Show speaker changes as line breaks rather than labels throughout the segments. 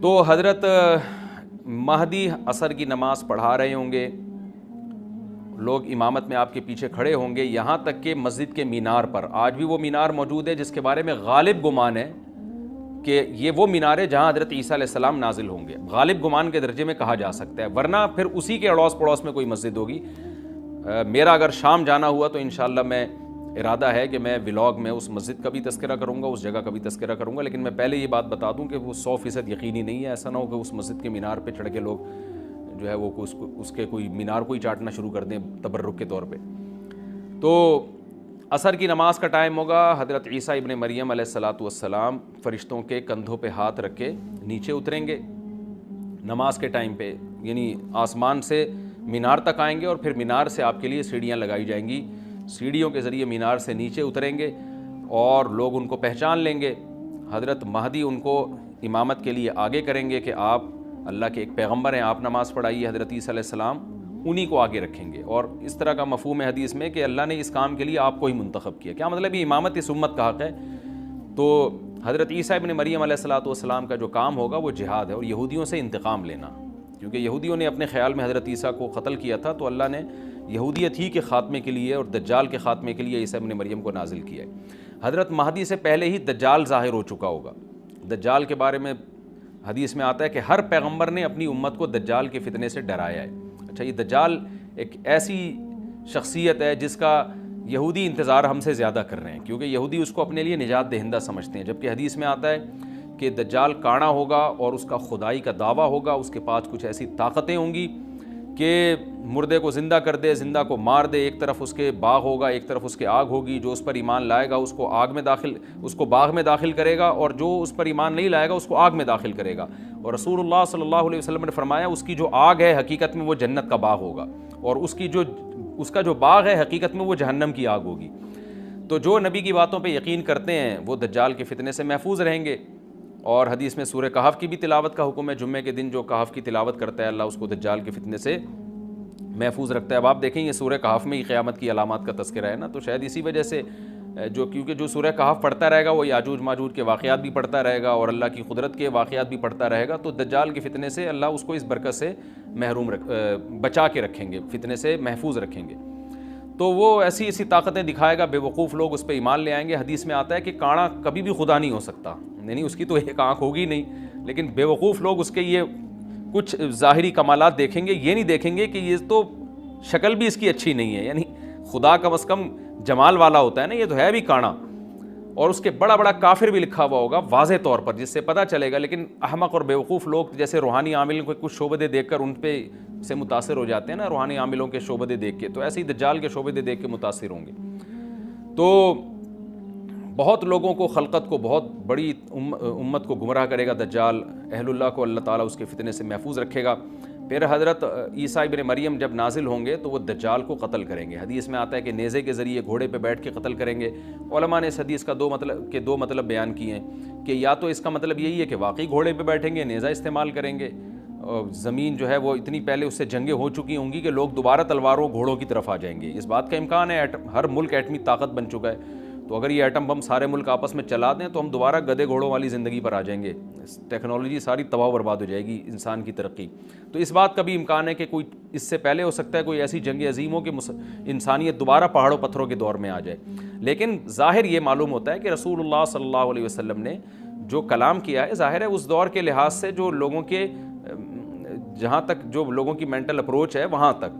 تو حضرت مہدی عصر کی نماز پڑھا رہے ہوں گے، لوگ امامت میں آپ کے پیچھے کھڑے ہوں گے، یہاں تک کہ مسجد کے مینار پر، آج بھی وہ مینار موجود ہے جس کے بارے میں غالب گمان ہے کہ یہ وہ مینار ہے جہاں حضرت عیسیٰ علیہ السلام نازل ہوں گے، غالب گمان کے درجے میں کہا جا سکتا ہے، ورنہ پھر اسی کے اڑوس پڑوس میں کوئی مسجد ہوگی۔ میرا اگر شام جانا ہوا تو انشاءاللہ میں ارادہ ہے کہ میں ولاگ میں اس مسجد کا بھی تذکرہ کروں گا، اس جگہ کا بھی تذکرہ کروں گا، لیکن میں پہلے یہ بات بتا دوں کہ وہ 100% یقینی نہیں ہے، ایسا نہ ہو کہ اس مسجد کے مینار پہ چڑھ کے لوگ جو ہے وہ اس کے کوئی مینار کو ہی چاٹنا شروع کر دیں تبرک کے طور پہ۔ تو عصر کی نماز کا ٹائم ہوگا، حضرت عیسیٰ ابن مریم علیہ الصلاۃ والسلام فرشتوں کے کندھوں پہ ہاتھ رکھ کے نیچے اتریں گے نماز کے ٹائم پہ، یعنی آسمان سے مینار تک آئیں گے اور پھر مینار سے آپ کے لیے سیڑھیاں لگائی جائیں گی، سیڑھیوں کے ذریعے مینار سے نیچے اتریں گے اور لوگ ان کو پہچان لیں گے۔ حضرت مہدی ان کو امامت کے لیے آگے کریں گے کہ آپ اللہ کے ایک پیغمبر ہیں، آپ نماز پڑھائیے، حضرت عیسیٰ علیہ السلام انہی کو آگے رکھیں گے، اور اس طرح کا مفہوم ہے حدیث میں کہ اللہ نے اس کام کے لیے آپ کو ہی منتخب کیا۔ کیا مطلب یہ امامت اس امت کا حق ہے؟ تو حضرت عیسیٰ ابن مریم علیہ الصلاۃ والسلام کا جو کام ہوگا وہ جہاد ہے اور یہودیوں سے انتقام لینا، کیونکہ یہودیوں نے اپنے خیال میں حضرت عیسیٰ کو قتل کیا تھا، تو اللہ نے یہودیت ہی کے خاتمے کے لیے اور دجال کے خاتمے کے لیے عیسیٰ ابن مریم کو نازل کیا ہے۔ حضرت مہدی سے پہلے ہی دجال ظاہر ہو چکا ہوگا۔ دجال کے بارے میں حدیث میں آتا ہے کہ ہر پیغمبر نے اپنی امت کو دجال کے فتنے سے ڈرایا ہے۔ اچھا، یہ دجال ایک ایسی شخصیت ہے جس کا یہودی انتظار ہم سے زیادہ کر رہے ہیں، کیونکہ یہودی اس کو اپنے لیے نجات دہندہ سمجھتے ہیں، جبکہ حدیث میں آتا ہے کہ دجال کانا ہوگا اور اس کا خدائی کا دعویٰ ہوگا، اس کے پاس کچھ ایسی طاقتیں ہوں گی کہ مردے کو زندہ کر دے، زندہ کو مار دے، ایک طرف اس کے باغ ہوگا، ایک طرف اس کے آگ ہوگی، جو اس پر ایمان لائے گا اس کو باغ میں داخل کرے گا، اور جو اس پر ایمان نہیں لائے گا اس کو آگ میں داخل کرے گا۔ اور رسول اللہ صلی اللہ علیہ وسلم نے فرمایا اس کی جو آگ ہے حقیقت میں وہ جنت کا باغ ہوگا، اور اس کا جو باغ ہے حقیقت میں وہ جہنم کی آگ ہوگی۔ تو جو نبی کی باتوں پہ یقین کرتے ہیں وہ دجال کے فتنے سے محفوظ رہیں گے۔ اور حدیث میں سورہ کہف کی بھی تلاوت کا حکم ہے، جمعے کے دن جو کہف کی تلاوت کرتا ہے اللہ اس کو دجال کے فتنے سے محفوظ رکھتا ہے۔ اب آپ دیکھیں یہ سورہ کہف میں ہی قیامت کی علامات کا تذکرہ ہے نا، تو شاید اسی وجہ سے کیونکہ جو سورہ کہف پڑھتا رہے گا وہ یاجوج ماجوج کے واقعات بھی پڑھتا رہے گا اور اللہ کی قدرت کے واقعات بھی پڑھتا رہے گا، تو دجال کے فتنے سے اللہ اس کو اس برکت سے بچا کے رکھیں گے، فتنے سے محفوظ رکھیں گے۔ تو وہ ایسی طاقتیں دکھائے گا، بے وقوف لوگ اس پہ ایمان لے آئیں گے۔ حدیث میں آتا ہے کہ کانا کبھی بھی خدا نہیں ہو سکتا، یعنی اس کی تو ایک آنکھ ہوگی نہیں، لیکن بے وقوف لوگ اس کے یہ کچھ ظاہری کمالات دیکھیں گے، یہ نہیں دیکھیں گے کہ یہ تو شکل بھی اس کی اچھی نہیں ہے، یعنی خدا کم از کم جمال والا ہوتا ہے نا، یہ تو ہے بھی کانا، اور اس کے بڑا بڑا کافر بھی لکھا ہوا ہوگا واضح طور پر جس سے پتہ چلے گا۔ لیکن احمق اور بیوقوف لوگ جیسے روحانی عاملوں کے کچھ شعبدے دیکھ کر ان پہ سے متاثر ہو جاتے ہیں نا، روحانی عاملوں کے شعبدے دیکھ کے، تو ایسے ہی دجال کے شعبدے دیکھ کے متاثر ہوں گے۔ تو بہت لوگوں کو، خلقت کو، بہت بڑی امت کو گمراہ کرے گا دجال، اہل اللہ کو اللہ تعالیٰ اس کے فتنے سے محفوظ رکھے گا۔ پھر حضرت عیسیٰ ابن مریم جب نازل ہوں گے تو وہ دجال کو قتل کریں گے۔ حدیث میں آتا ہے کہ نیزے کے ذریعے گھوڑے پہ بیٹھ کے قتل کریں گے۔ علماء نے اس حدیث کا دو مطلب بیان کیے ہیں کہ یا تو اس کا مطلب یہی ہے کہ واقعی گھوڑے پہ بیٹھیں گے، نیزہ استعمال کریں گے، زمین جو ہے وہ اتنی پہلے اس سے جنگیں ہو چکی ہوں گی کہ لوگ دوبارہ تلواروں گھوڑوں کی طرف آ جائیں گے، اس بات کا امکان ہے، ہر ملک ایٹمی طاقت بن چکا ہے، تو اگر یہ ایٹم بم سارے ملک آپس میں چلا دیں تو ہم دوبارہ گدے گھوڑوں والی زندگی پر آ جائیں گے، ٹیکنالوجی ساری تباہ و برباد ہو جائے گی، انسان کی ترقی۔ تو اس بات کا بھی امکان ہے کہ کوئی اس سے پہلے ہو سکتا ہے کوئی ایسی جنگ عظیم ہو کہ انسانیت دوبارہ پہاڑوں پتھروں کے دور میں آ جائے، لیکن ظاہر یہ معلوم ہوتا ہے کہ رسول اللہ صلی اللہ علیہ وسلم نے جو کلام کیا ہے ظاہر ہے اس دور کے لحاظ سے جو لوگوں کے جہاں تک جو لوگوں کی مینٹل اپروچ ہے وہاں تک،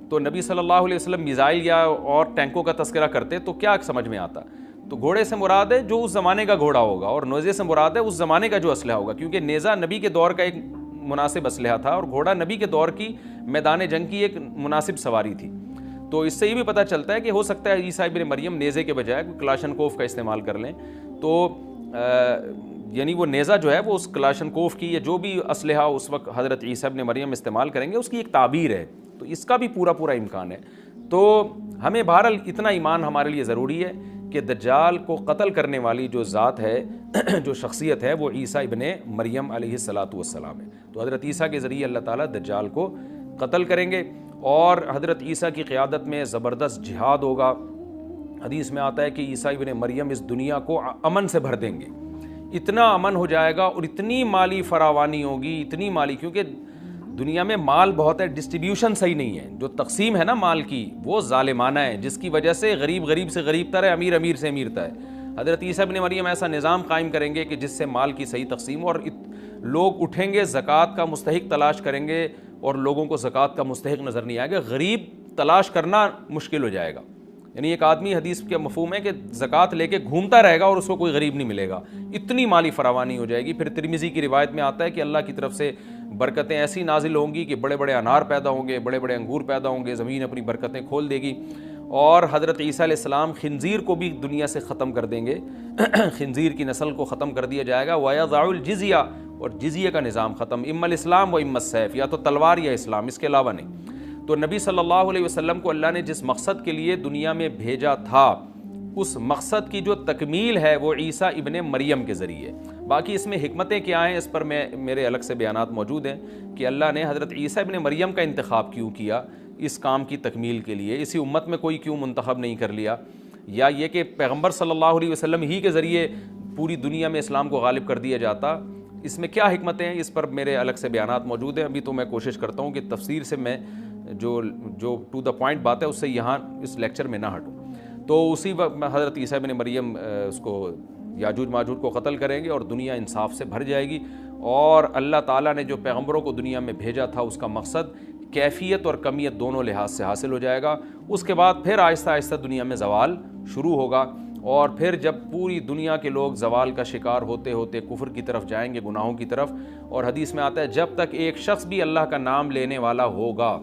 تو نبی صلی اللہ علیہ وسلم میزائل یا اور ٹینکوں کا تذکرہ کرتے تو کیا سمجھ میں آتا؟ تو گھوڑے سے مراد ہے جو اس زمانے کا گھوڑا ہوگا، اور نیزے سے مراد ہے اس زمانے کا جو اسلحہ ہوگا، کیونکہ نیزہ نبی کے دور کا ایک مناسب اسلحہ تھا اور گھوڑا نبی کے دور کی میدان جنگ کی ایک مناسب سواری تھی۔ تو اس سے یہ بھی پتہ چلتا ہے کہ ہو سکتا ہے عیسیٰ ابن مریم نیزے کے بجائے کلاشنکوف کا استعمال کر لیں، تو یعنی وہ نیزہ جو ہے وہ اس کلاشنکوف کی یا جو بھی اسلحہ اس وقت حضرت عیسیٰ ابن مریم استعمال کریں گے اس کی ایک تعبیر ہے، تو اس کا بھی پورا امکان ہے۔ تو ہمیں بہرحال اتنا ایمان ہمارے لیے ضروری ہے کہ دجال کو قتل کرنے والی جو ذات ہے، جو شخصیت ہے، وہ عیسیٰ ابن مریم علیہ الصلاۃ والسلام ہے۔ تو حضرت عیسیٰ کے ذریعے اللہ تعالیٰ دجال کو قتل کریں گے، اور حضرت عیسیٰ کی قیادت میں زبردست جہاد ہوگا۔ حدیث میں آتا ہے کہ عیسیٰ ابن مریم اس دنیا کو امن سے بھر دیں گے، اتنا امن ہو جائے گا اور اتنی مالی فراوانی ہوگی، اتنی مالی، کیونکہ دنیا میں مال بہت ہے، ڈسٹریبیوشن صحیح نہیں ہے، جو تقسیم ہے نا مال کی وہ ظالمانہ ہے، جس کی وجہ سے غریب غریب سے غریب تر ہے، امیر امیر سے امیر تر ہے۔ حضرت عیسیٰ ابن مریم ایسا نظام قائم کریں گے کہ جس سے مال کی صحیح تقسیم، اور لوگ اٹھیں گے زکوٰۃ کا مستحق تلاش کریں گے اور لوگوں کو زکوٰۃ کا مستحق نظر نہیں آئے گا، غریب تلاش کرنا مشکل ہو جائے گا۔ یعنی ایک آدمی، حدیث کا مفہوم ہے کہ زکوٰۃ لے کے گھومتا رہے گا اور اس کو کوئی غریب نہیں ملے گا، اتنی مالی فراوانی ہو جائے گی۔ پھر ترمذی کی روایت میں آتا ہے کہ اللہ کی طرف سے برکتیں ایسی نازل ہوں گی کہ بڑے بڑے انار پیدا ہوں گے، بڑے بڑے انگور پیدا ہوں گے، زمین اپنی برکتیں کھول دے گی، اور حضرت عیسیٰ علیہ السلام خنزیر کو بھی دنیا سے ختم کر دیں گے، خنزیر کی نسل کو ختم کر دیا جائے گا، وَيَضَعُ الْجِزْيَةَ، اور جزیہ کا نظام ختم، اما الاسلام و اما السیف، یا تو تلوار یا اسلام، اس کے علاوہ نہیں۔ تو نبی صلی اللہ علیہ وسلم کو اللہ نے جس مقصد کے لیے دنیا میں بھیجا تھا، اس مقصد کی جو تکمیل ہے وہ عیسیٰ ابن مریم کے ذریعے۔ باقی اس میں حکمتیں کیا ہیں، اس پر میرے الگ سے بیانات موجود ہیں کہ اللہ نے حضرت عیسیٰ ابن مریم کا انتخاب کیوں کیا اس کام کی تکمیل کے لیے، اسی امت میں کوئی کیوں منتخب نہیں کر لیا، یا یہ کہ پیغمبر صلی اللہ علیہ وسلم ہی کے ذریعے پوری دنیا میں اسلام کو غالب کر دیا جاتا، اس میں کیا حکمتیں ہیں، اس پر میرے الگ سے بیانات موجود ہیں۔ ابھی تو میں کوشش کرتا ہوں کہ تفسیر سے میں جو ٹو دا پوائنٹ بات ہے اس سے یہاں اس لیکچر میں نہ ہٹوں۔ تو اسی وقت حضرت عیسیٰ ابن مریم اس کو یاجوج ماجوج کو قتل کریں گے اور دنیا انصاف سے بھر جائے گی، اور اللہ تعالیٰ نے جو پیغمبروں کو دنیا میں بھیجا تھا اس کا مقصد کیفیت اور کمیت دونوں لحاظ سے حاصل ہو جائے گا۔ اس کے بعد پھر آہستہ آہستہ دنیا میں زوال شروع ہوگا، اور پھر جب پوری دنیا کے لوگ زوال کا شکار ہوتے ہوتے کفر کی طرف جائیں گے، گناہوں کی طرف، اور حدیث میں آتا ہے جب تک ایک شخص بھی اللہ کا نام لینے والا ہوگا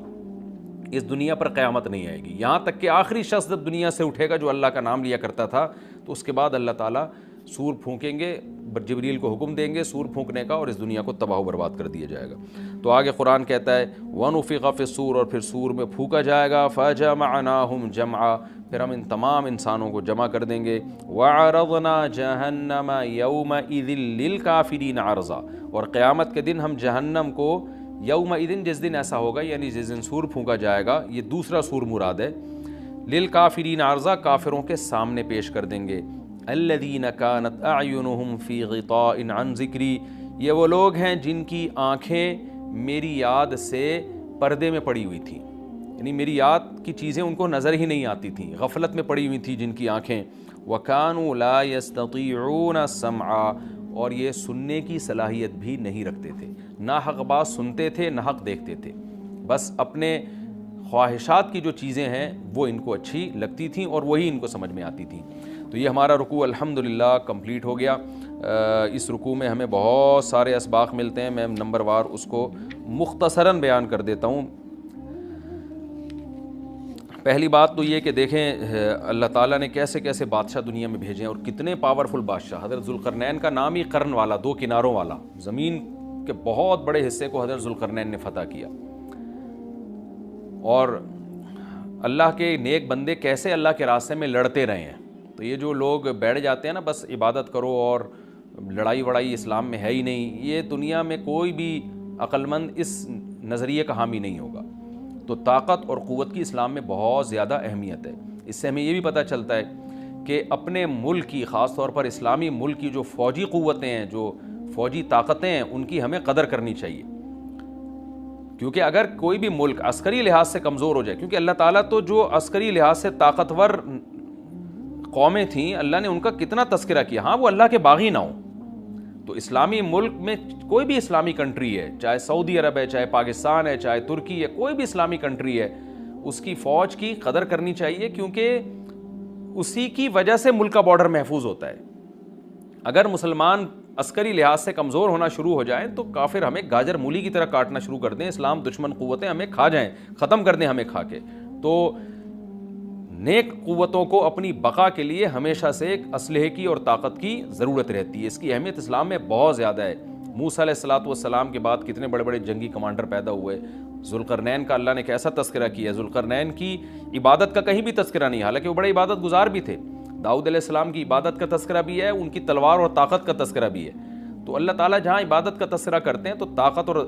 اس دنیا پر قیامت نہیں آئے گی، یہاں تک کہ آخری شخص جب دنیا سے اٹھے گا جو اللہ کا نام لیا کرتا تھا، تو اس کے بعد اللہ تعالیٰ سور پھونکیں گے، جبریل کو حکم دیں گے سور پھونکنے کا، اور اس دنیا کو تباہ و برباد کر دیا جائے گا۔ تو آگے قرآن کہتا ہے وَنُفِخَ فِي الصُّورِ، اور پھر سور میں پھونکا جائے گا، فَجَمَعْنَاهُمْ جَمْعًا، پھر ہم ان تمام انسانوں کو جمع کر دیں گے، وَعَرَضْنَا جَهَنَّمَ يَوْمَئِذٍ لِّلْكَافِرِينَ عَرْضًا، اور قیامت کے دن ہم جہنم کو یومئذ، جس دن ایسا ہوگا یعنی جس دن سور پھونکا جائے گا، یہ دوسرا سور مراد ہے، للکافرین عرضا، کافروں کے سامنے پیش کر دیں گے، الذین کانت اعینہم فی غطاء عن ذکری، یہ وہ لوگ ہیں جن کی آنکھیں میری یاد سے پردے میں پڑی ہوئی تھیں، یعنی میری یاد کی چیزیں ان کو نظر ہی نہیں آتی تھیں، غفلت میں پڑی ہوئی تھی جن کی آنکھیں، وکانوا لا یستطیعون السمع، اور یہ سننے کی صلاحیت بھی نہیں رکھتے تھے، نہ حق بات سنتے تھے نہ حق دیکھتے تھے، بس اپنے خواہشات کی جو چیزیں ہیں وہ ان کو اچھی لگتی تھیں اور وہی ان کو سمجھ میں آتی تھیں۔ تو یہ ہمارا رکوع الحمدللہ کمپلیٹ ہو گیا۔ اس رکوع میں ہمیں بہت سارے اسباق ملتے ہیں، میں نمبر وار اس کو مختصراً بیان کر دیتا ہوں۔ پہلی بات تو یہ کہ دیکھیں اللہ تعالیٰ نے کیسے کیسے بادشاہ دنیا میں بھیجے ہیں اور کتنے پاورفل بادشاہ۔ حضرت ذوالقرنین کا نام ہی قرن والا، دو کناروں والا، زمین کے بہت بڑے حصے کو حضرت ذوالقرنین نے فتح کیا، اور اللہ کے نیک بندے کیسے اللہ کے راستے میں لڑتے رہے ہیں۔ تو یہ جو لوگ بیٹھ جاتے ہیں نا بس عبادت کرو اور لڑائی وڑائی اسلام میں ہے ہی نہیں، یہ دنیا میں کوئی بھی عقل مند اس نظریے کا حامی نہیں ہوگا۔ تو طاقت اور قوت کی اسلام میں بہت زیادہ اہمیت ہے۔ اس سے ہمیں یہ بھی پتہ چلتا ہے کہ اپنے ملک کی، خاص طور پر اسلامی ملک کی جو فوجی قوتیں ہیں، جو فوجی طاقتیں ہیں، ان کی ہمیں قدر کرنی چاہیے، کیونکہ اگر کوئی بھی ملک عسکری لحاظ سے کمزور ہو جائے، کیونکہ اللہ تعالیٰ تو جو عسکری لحاظ سے طاقتور قومیں تھیں اللہ نے ان کا کتنا تذکرہ کیا، ہاں وہ اللہ کے باغی نہ ہوں۔ تو اسلامی ملک میں کوئی بھی اسلامی کنٹری ہے، چاہے سعودی عرب ہے، چاہے پاکستان ہے، چاہے ترکی ہے، کوئی بھی اسلامی کنٹری ہے، اس کی فوج کی قدر کرنی چاہیے، کیونکہ اسی کی وجہ سے ملک کا بارڈر محفوظ ہوتا ہے۔ اگر مسلمان عسکری لحاظ سے کمزور ہونا شروع ہو جائیں تو کافر ہمیں گاجر مولی کی طرح کاٹنا شروع کر دیں، اسلام دشمن قوتیں ہمیں کھا جائیں، ختم کر دیں ہمیں کھا کے۔ تو نیک قوتوں کو اپنی بقا کے لیے ہمیشہ سے ایک اسلحے کی اور طاقت کی ضرورت رہتی ہے، اس کی اہمیت اسلام میں بہت زیادہ ہے۔ موسیٰ علیہ السلام کے بعد کتنے بڑے بڑے جنگی کمانڈر پیدا ہوئے، ذوالقرنین کا اللہ نے کیسا تذکرہ کیا، ذوالقرنین کی عبادت کا کہیں بھی تذکرہ نہیں، حالانکہ وہ بڑے عبادت گزار بھی تھے۔ داؤد علیہ السلام کی عبادت کا تذکرہ بھی ہے، ان کی تلوار اور طاقت کا تذکرہ بھی ہے۔ تو اللہ تعالیٰ جہاں عبادت کا تذکرہ کرتے ہیں تو طاقت اور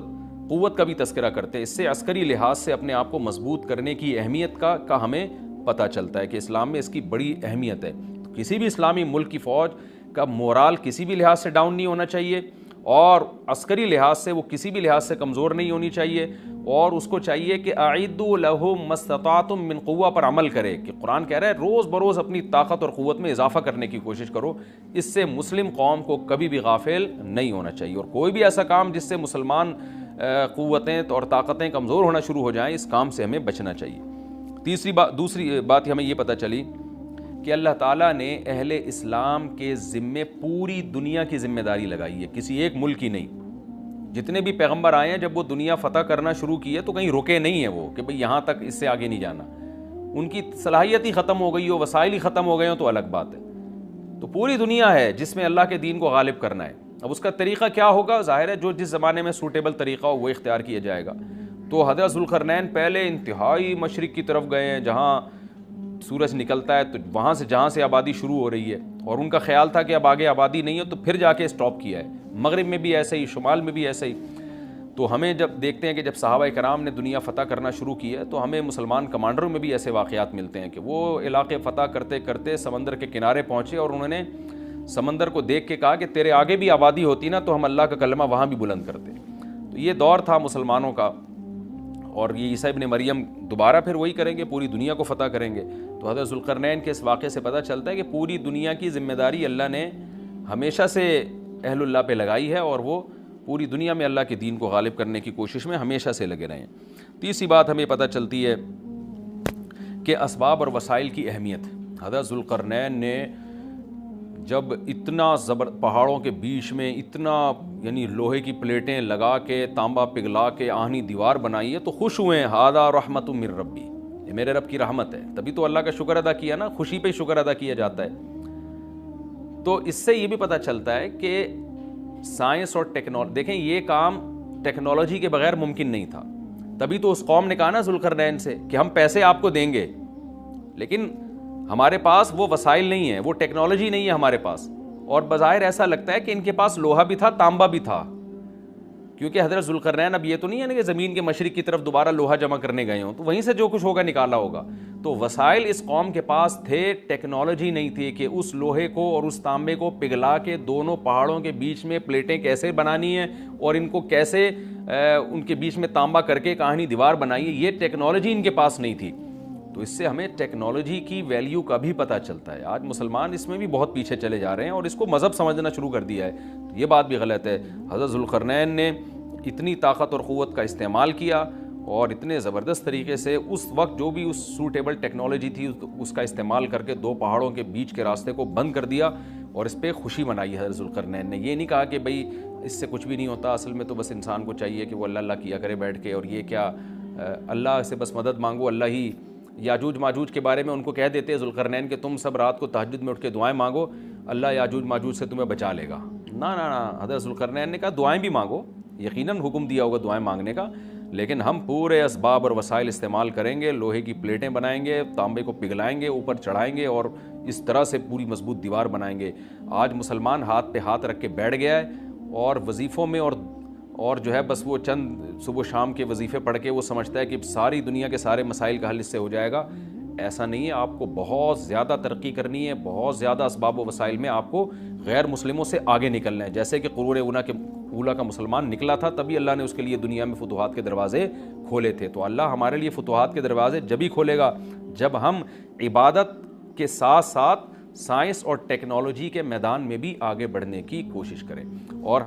قوت کا بھی تذکرہ کرتے ہیں، اس سے عسکری لحاظ سے اپنے آپ کو مضبوط کرنے کی اہمیت کا ہمیں پتہ چلتا ہے کہ اسلام میں اس کی بڑی اہمیت ہے۔ کسی بھی اسلامی ملک کی فوج کا مورال کسی بھی لحاظ سے ڈاؤن نہیں ہونا چاہیے، اور عسکری لحاظ سے وہ کسی بھی لحاظ سے کمزور نہیں ہونی چاہیے، اور اس کو چاہیے کہ اعدوا لهم ما استطعتم من قوہ پر عمل کرے، کہ قرآن کہہ رہا ہے روز بروز اپنی طاقت اور قوت میں اضافہ کرنے کی کوشش کرو۔ اس سے مسلم قوم کو کبھی بھی غافل نہیں ہونا چاہیے، اور کوئی بھی ایسا کام جس سے مسلمان قوتیں اور طاقتیں کمزور ہونا شروع ہو جائیں، اس کام سے ہمیں بچنا چاہیے۔ دوسری بات ہمیں یہ پتہ چلی کہ اللہ تعالیٰ نے اہل اسلام کے ذمے پوری دنیا کی ذمہ داری لگائی ہے، کسی ایک ملک کی نہیں۔ جتنے بھی پیغمبر آئے ہیں جب وہ دنیا فتح کرنا شروع کی ہے تو کہیں رکے نہیں ہیں وہ کہ بھئی یہاں تک، اس سے آگے نہیں جانا۔ ان کی صلاحیت ہی ختم ہو گئی ہو، وسائل ہی ختم ہو گئے ہوں تو الگ بات ہے۔ تو پوری دنیا ہے جس میں اللہ کے دین کو غالب کرنا ہے۔ اب اس کا طریقہ کیا ہوگا؟ ظاہر ہے جو جس زمانے میں سوٹیبل طریقہ ہو وہ اختیار کیا جائے گا۔ تو حضرت ذوالقرنین پہلے انتہائی مشرق کی طرف گئے ہیں، جہاں سورج نکلتا ہے تو وہاں سے جہاں سے آبادی شروع ہو رہی ہے، اور ان کا خیال تھا کہ اب آگے آبادی نہیں ہے تو پھر جا کے اسٹاپ کیا ہے۔ مغرب میں بھی ایسے ہی، شمال میں بھی ایسے ہی۔ تو ہمیں جب دیکھتے ہیں کہ جب صحابہ کرام نے دنیا فتح کرنا شروع کی ہے تو ہمیں مسلمان کمانڈروں میں بھی ایسے واقعات ملتے ہیں کہ وہ علاقے فتح کرتے کرتے سمندر کے کنارے پہنچے اور انہوں نے سمندر کو دیکھ کے کہا کہ تیرے آگے بھی آبادی ہوتی نا تو ہم اللہ کا کلمہ وہاں بھی بلند کرتے۔ تو یہ دور تھا مسلمانوں کا، اور یہ عیسیٰ ابن مریم دوبارہ پھر وہی کریں گے، پوری دنیا کو فتح کریں گے۔ تو حضرت ذوالقرنین کے اس واقعے سے پتہ چلتا ہے کہ پوری دنیا کی ذمہ داری اللہ نے ہمیشہ سے اہل اللہ پہ لگائی ہے، اور وہ پوری دنیا میں اللہ کے دین کو غالب کرنے کی کوشش میں ہمیشہ سے لگے رہے ہیں۔ تیسری بات ہمیں پتہ چلتی ہے کہ اسباب اور وسائل کی اہمیت۔ حضرت ذوالقرنین نے جب اتنا پہاڑوں کے بیچ میں اتنا یعنی لوہے کی پلیٹیں لگا کے تانبا پگھلا کے آہنی دیوار بنائی ہے تو خوش ہوئے ہیں، ھذا رحمت من ربی، یہ میرے رب کی رحمت ہے۔ تبھی تو اللہ کا شکر ادا کیا نا، خوشی پہ شکر ادا کیا جاتا ہے۔ تو اس سے یہ بھی پتہ چلتا ہے کہ سائنس اور ٹیکنالوجی، دیکھیں یہ کام ٹیکنالوجی کے بغیر ممکن نہیں تھا۔ تبھی تو اس قوم نے کہا نا ذوالقرنین سے کہ ہم پیسے آپ کو دیں گے، لیکن ہمارے پاس وہ وسائل نہیں ہیں، وہ ٹیکنالوجی نہیں ہے ہمارے پاس۔ اور بظاہر ایسا لگتا ہے کہ ان کے پاس لوہا بھی تھا، تانبا بھی تھا، کیونکہ حضرت ذوالقرنین اب یہ تو نہیں ہے نا کہ زمین کے مشرق کی طرف دوبارہ لوہا جمع کرنے گئے ہوں، تو وہیں سے جو کچھ ہوگا نکالا ہوگا۔ تو وسائل اس قوم کے پاس تھے، ٹیکنالوجی نہیں تھی کہ اس لوہے کو اور اس تانبے کو پگھلا کے دونوں پہاڑوں کے بیچ میں پلیٹیں کیسے بنانی ہیں اور ان کو کیسے ان کے بیچ میں تانبا کر کے کاہنی دیوار بنائی ہے، یہ ٹیکنالوجی ان کے پاس نہیں تھی۔ تو اس سے ہمیں ٹیکنالوجی کی ویلیو کا بھی پتہ چلتا ہے۔ آج مسلمان اس میں بھی بہت پیچھے چلے جا رہے ہیں اور اس کو مذہب سمجھنا شروع کر دیا ہے، یہ بات بھی غلط ہے۔ حضرت ذوالقرنین نے اتنی طاقت اور قوت کا استعمال کیا اور اتنے زبردست طریقے سے اس وقت جو بھی اس سوٹیبل ٹیکنالوجی تھی اس کا استعمال کر کے دو پہاڑوں کے بیچ کے راستے کو بند کر دیا، اور اس پہ خوشی منائی حضرت ذوالقرنین نے۔ یہ نہیں کہا کہ بھئی اس سے کچھ بھی نہیں ہوتا، اصل میں تو بس انسان کو چاہیے کہ وہ اللہ اللہ کیا کرے بیٹھ کے، اور یہ کیا اللہ سے بس مدد مانگو، اللہ ہی۔ یاجوج ماجوج کے بارے میں ان کو کہہ دیتے ذوالقرنین کہ تم سب رات کو تہجد میں اٹھ کے دعائیں مانگو، اللہ یاجوج ماجوج سے تمہیں بچا لے گا۔ نہ نہ نہ، حضرت ذوالقرنین نے کہا دعائیں بھی مانگو، یقیناً حکم دیا ہوگا دعائیں مانگنے کا، لیکن ہم پورے اسباب اور وسائل استعمال کریں گے، لوہے کی پلیٹیں بنائیں گے، تانبے کو پگھلائیں گے، اوپر چڑھائیں گے اور اس طرح سے پوری مضبوط دیوار بنائیں گے۔ آج مسلمان ہاتھ پہ ہاتھ رکھ کے بیٹھ گیا ہے اور وظیفوں میں اور جو ہے بس وہ چند صبح و شام کے وظیفے پڑھ کے وہ سمجھتا ہے کہ ساری دنیا کے سارے مسائل کا حل اس سے ہو جائے گا۔ ایسا نہیں ہے، آپ کو بہت زیادہ ترقی کرنی ہے، بہت زیادہ اسباب و وسائل میں آپ کو غیر مسلموں سے آگے نکلنا ہے، جیسے کہ قرون اولیٰ کا مسلمان نکلا تھا، تبھی اللہ نے اس کے لیے دنیا میں فتوحات کے دروازے کھولے تھے۔ تو اللہ ہمارے لیے فتوحات کے دروازے جبھی کھولے گا جب ہم عبادت کے ساتھ ساتھ سائنس اور ٹیکنالوجی کے میدان میں بھی آگے بڑھنے کی کوشش کریں۔ اور